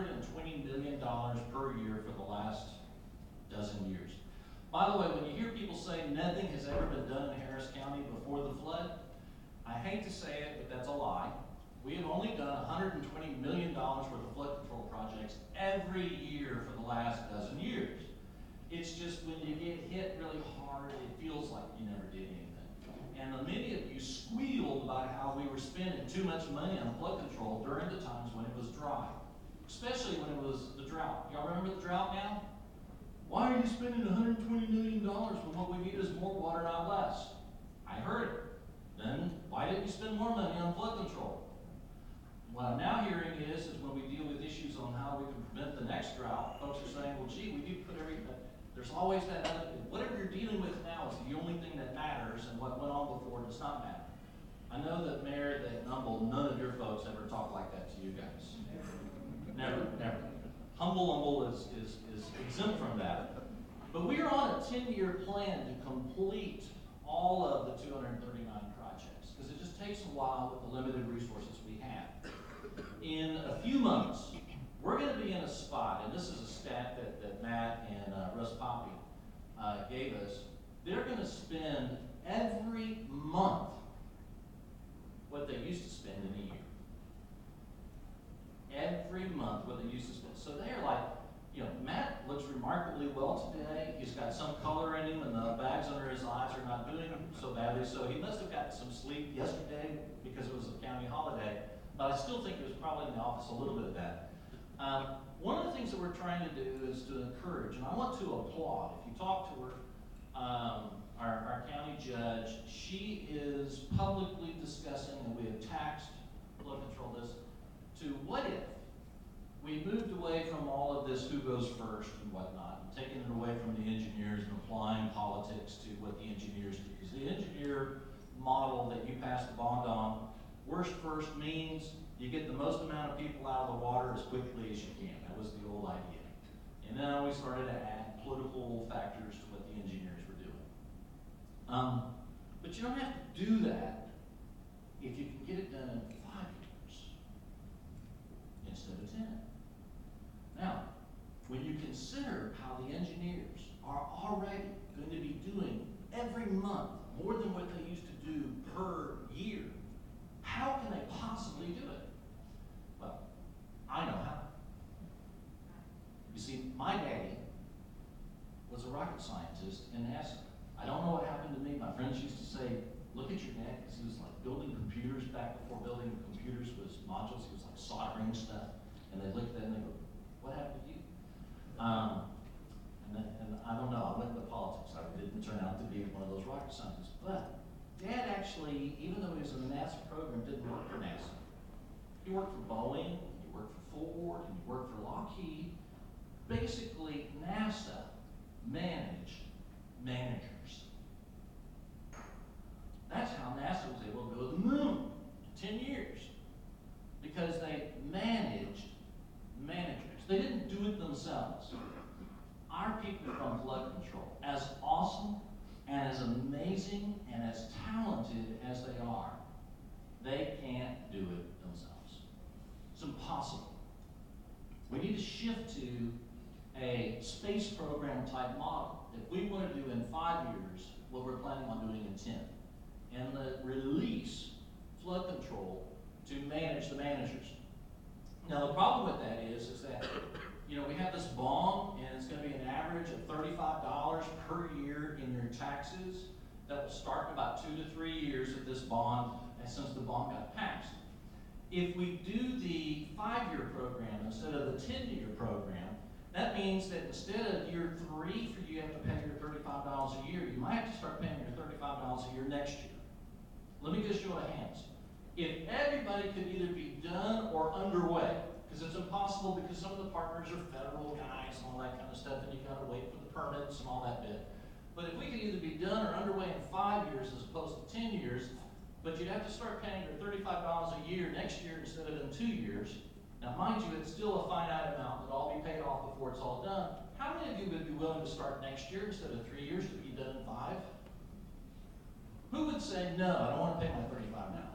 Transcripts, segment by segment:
$120 million per year for the last dozen years. By the way, when you hear people say nothing has ever been done in Harris County before the flood, I hate to say it, but that's a lie. We have only done $120 million worth of flood control projects every year for the last dozen years. It's just when you get hit really hard, it feels like you never did anything. And many of you squealed about how we were spending too much money on flood control during the times when it was dry, especially when it was the drought. Y'all remember the drought now? Why are you spending $120 million when what we need is more water, not less? I heard it. Then why didn't you spend more money on flood control? What I'm now hearing is when we deal with issues on how we can prevent the next drought, folks are saying, well, gee, we need to put everything. There's always that other, whatever you're dealing with now is the only thing that matters, and what went on before does not matter. I know that Mayor, that Humble, none of your folks ever talk like that to you guys. Never, never. Humble is exempt from that. But we are on a 10-year plan to complete all of the 239 projects, because it just takes a while with the limited resources we have. In a few months, we're going to be in a spot, and this is a stat that Matt and Russ Poppy gave us. They're going to spend every month what they used to spend in a year. Every month what they used to spend. So they are like, you know, Matt looks remarkably well today. He's got some color in him, and the bags under his eyes are not doing so badly. So he must have gotten some sleep yesterday because it was a county holiday. But I still think it was probably in the office a little bit of that. One of the things that we're trying to do is to encourage, and I want to applaud. If you talk to her, our county judge, she is publicly discussing, and we have taxed flood control this, to what if we moved away from all of this who goes first and whatnot, and taking it away from the engineers and applying politics to what the engineers do. Because the engineer model that you pass the bond on, worst first means you get the most amount of people out of the water as quickly as you can. That was the old idea. And then we started to add political factors to what the engineers were doing. But you don't have to do that if you can get it done in 5 years instead of 10. Now, when you consider how the engineers are already going to be doing every month more than what they used to do per year, how can they possibly do it? Well, I know how. You see, my daddy was a rocket scientist in NASA. I don't know what happened to me. My friends used to say, look at your dad, because he was like building computers back before building computers was modules. He was like soldering stuff. And they looked at it and they go, what happened to you? And I don't know, I went into politics. I didn't turn out to be one of those rocket scientists. But Dad actually, even though he was in the NASA program, didn't work for NASA. He worked for Boeing, he worked for Ford, and he worked for Lockheed. Basically, NASA managed managers. That's how NASA was able to go to the moon in 10 years. Because they managed managers. They didn't do it themselves. Our people from flood control, as awesome and as amazing and as talented as they are, they can't do it themselves. It's impossible. We need to shift to a space program type model. If we want to do in 5 years what we're planning on doing in 10, and release flood control to manage the managers. Now the problem with that is that, you know, we have this bond, and it's going to be an average of $35 per year in your taxes. That will start in about 2 to 3 years of this bond, and since the bond got passed. If we do the 5-year program instead of the 10-year program, that means that instead of year 3 for you have to pay your $35 a year, you might have to start paying your $35 a year next year. Let me just show of hands. If everybody could either be done or underway, because it's impossible because some of the partners are federal guys and all that kind of stuff, and you got to wait for the permits and all that bit. But if we could either be done or underway in 5 years as opposed to 10 years, but you'd have to start paying your $35 a year next year instead of in 2 years. Now, mind you, it's still a finite amount that all be paid off before it's all done. How many of you would be willing to start next year instead of 3 years to be done in 5? Who would say, no, I don't want to pay my $35 now?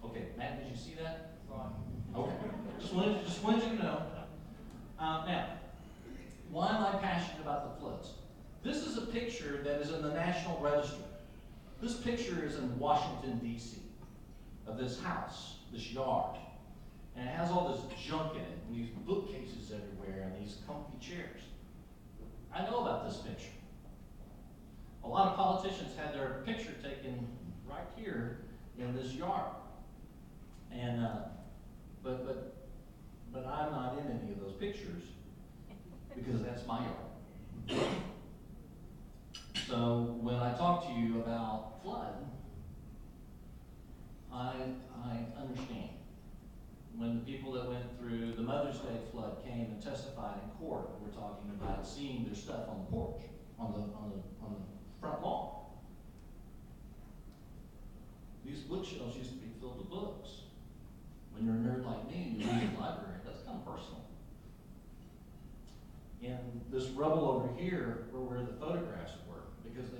Okay, Matt, did you see that? Okay. Just wanted you to know. Now, why am I passionate about the floods? This is a picture that is in the National Register. This picture is in Washington, D.C., of this house, this yard. And it has all this junk in it, and these bookcases everywhere, and these comfy chairs. I know about this picture. A lot of politicians had their picture taken right here in this yard. And, but I'm not in any of those pictures because that's my yard. So when I talk to you about flood, I understand. When the people that went through the Mother's Day flood came and testified in court, we're talking about seeing their stuff on the porch, on the front lawn. These bookshelves used to be filled with books. When you're a nerd like me and you read the library, that's kind of personal. And this rubble over here were where the photographs were, because of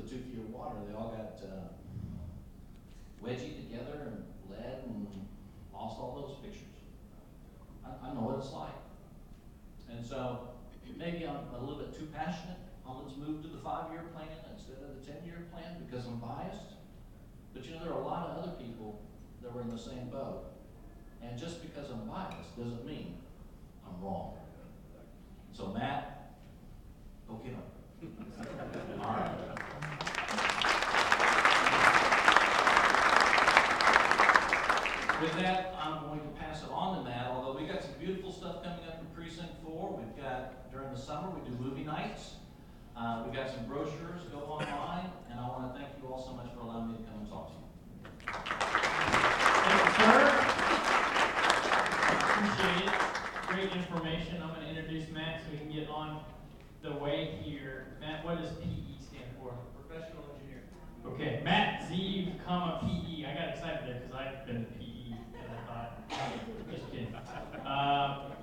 the 2 feet of water, they all got wedgied together and bled and lost all those pictures. I know what it's like. And so maybe I'm a little bit too passionate. Let's move to the 5-year plan instead of the 10-year plan because I'm biased. But you know, there are a lot of other people that were in the same boat. And just because I'm biased doesn't mean I'm wrong. So Matt, go get him. All right. With that, I'm going to pass it on to Matt, although we got some beautiful stuff coming up in Precinct 4. We've got, during the summer, we do movie nights. We've got some brochures, go online, and I want to thank you all so much for allowing me to come and talk to you. Thank you, sir. Appreciate it. Great information. I'm going to introduce Matt so we can get on the way here. Matt, what does PE stand for? Professional engineer. Okay, Matt Zeev, PE. I got excited there because I've been PE, and I thought, just kidding.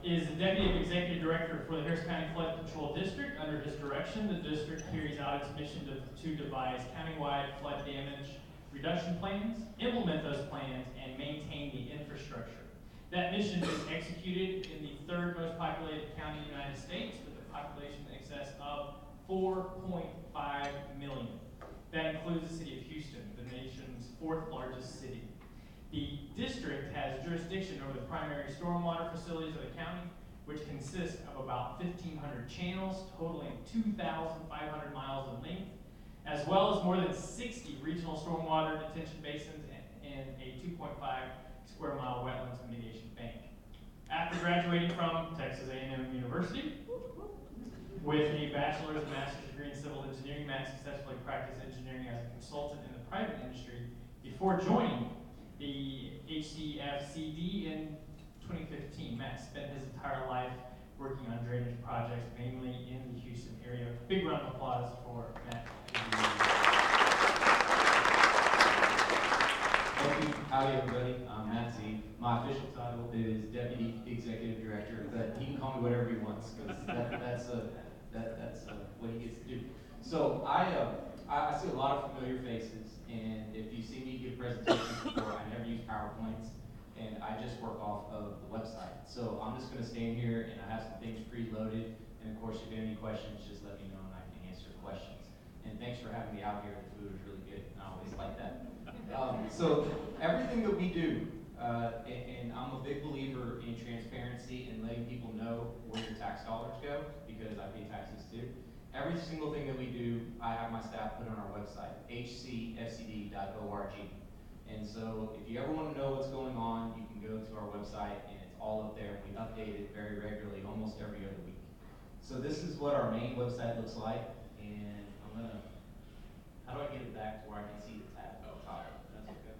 Is the Deputy Executive Director for the Harris County Flood Control District. Under his direction, the district carries out its mission to devise countywide flood damage reduction plans, implement those plans, and maintain the infrastructure. That mission is executed in the 3rd most populated county in the United States with a population in excess of 4.5 million. That includes the city of Houston, the nation's 4th largest city. The district has jurisdiction over the primary stormwater facilities of the county, which consist of about 1,500 channels, totaling 2,500 miles in length, as well as more than 60 regional stormwater detention basins and a 2.5 square mile wetlands mitigation bank. After graduating from Texas A&M University with a bachelor's and master's degree in civil engineering, Matt successfully practiced engineering as a consultant in the private industry before joining the HCFCD in 2015. Matt spent his entire life working on drainage projects, mainly in the Houston area. Big round of applause for Matt. Thank you. Howdy, everybody. I'm Matt Zeev. My official title is Deputy Executive Director, but he can call me whatever he wants because that's what he gets to do. So I see a lot of familiar faces, and if you see me give presentations before, I never use PowerPoints, and I just work off of the website. So I'm just going to stand here, and I have some things preloaded, and of course, if you have any questions, just let me know, and I can answer questions. And thanks for having me out here. The food is really good, and I always like that. So everything that we do, and I'm a big believer in transparency and letting people know where your tax dollars go, because I pay taxes too. Every single thing that we do, I have my staff put on our website, hcfcd.org. And so if you ever want to know what's going on, you can go to our website, and it's all up there. We update it very regularly, almost every other week. So this is what our main website looks like, and I'm gonna, how do I get it back to where I can see the tab at the top? That's okay.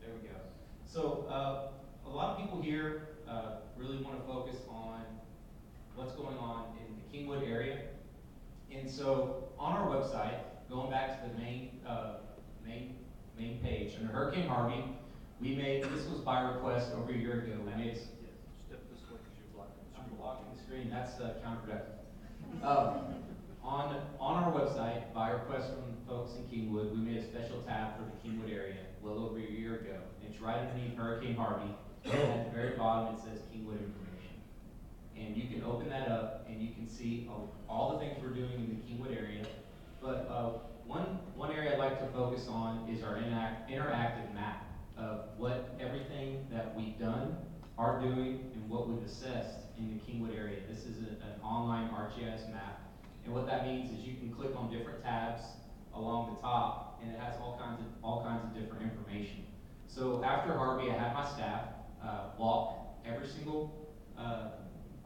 There we go. So a lot of people here really want to focus on what's going on in the Kingwood area. And so on our website, going back to the main page, under Hurricane Harvey, we made, this was by request over a year ago. We made, Step this way because you're blocking the I'm screen. blocking the screen, that's counterproductive. On our website, by request from folks in Kingwood, we made a special tab for the Kingwood area a little over a year ago. It's right underneath Hurricane Harvey, and at the very bottom it says Kingwood information. And you can open that up and you can see all the things we're doing in the Kingwood area. But one area I'd like to focus on is our interactive map of what everything that we've done, are doing, and what we've assessed in the Kingwood area. This is an online ArcGIS map. And what that means is you can click on different tabs along the top, and it has all kinds of different information. So after Harvey, I had my staff walk every single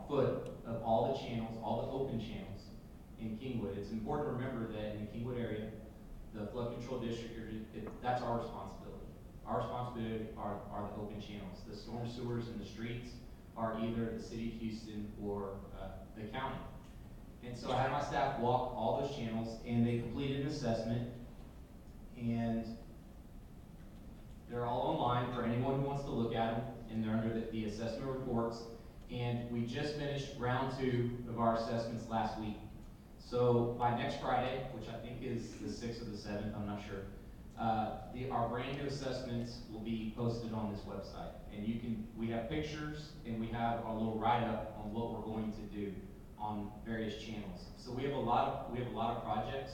foot of all the channels, all the open channels in Kingwood. It's important to remember that in the Kingwood area, the flood control district, that's our responsibility. Our responsibility are the open channels. The storm sewers and the streets are either the city of Houston or the county. And so I had my staff walk all those channels, and they completed an assessment, and they're all online for anyone who wants to look at them, and they're under the assessment reports. And we just finished round 2 of our assessments last week. So by next Friday, which I think is the 6th or the 7th, I'm not sure, our brand new assessments will be posted on this website. And we have pictures, and we have our little write-up on what we're going to do on various channels. So we have a lot of projects,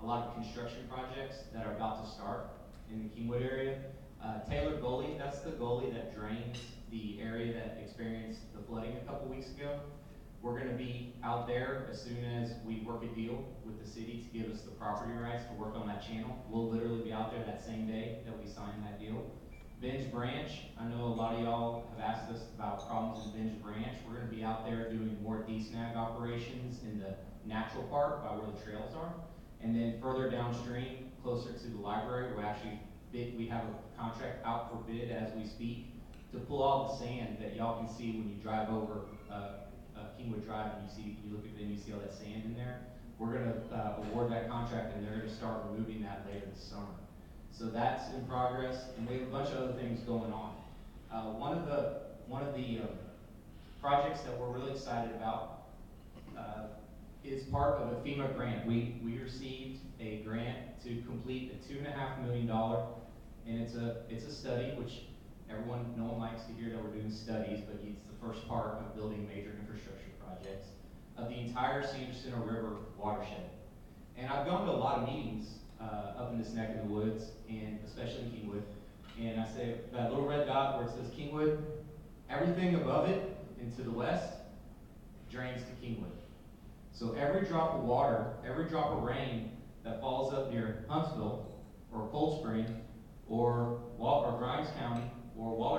a lot of construction projects that are about to start in the Kingwood area. Taylor Gully, that's the gully that drains the area that experienced the flooding a couple weeks ago. We're going to be out there as soon as we work a deal with the city to give us the property rights to work on that channel. We'll literally be out there that same day that we sign that deal. Binge Branch, I know a lot of y'all have asked us about problems in Binge Branch. We're going to be out there doing more desnag operations in the natural part by where the trails are. And then further downstream, closer to the library, we have a contract out for bid as we speak to pull all the sand that y'all can see when you drive over Kingwood Drive and you look at it and you see all that sand in there. We're going to award that contract, and they're going to start removing that later this summer. So that's in progress, and we have a bunch of other things going on. One of the projects that we're really excited about is part of a FEMA grant. We received a grant to complete a $2.5 million, and it's a study, which no one likes to hear that we're doing studies, but it's the first part of building major infrastructure projects of the entire San Jacinto River watershed. And I've gone to a lot of meetings up in this neck of the woods, and especially in Kingwood. And I say, that little red dot where it says Kingwood, everything above it and to the west drains to Kingwood. So every drop of water, every drop of rain that falls up near Huntsville or Cold Spring or Grimes County or Waller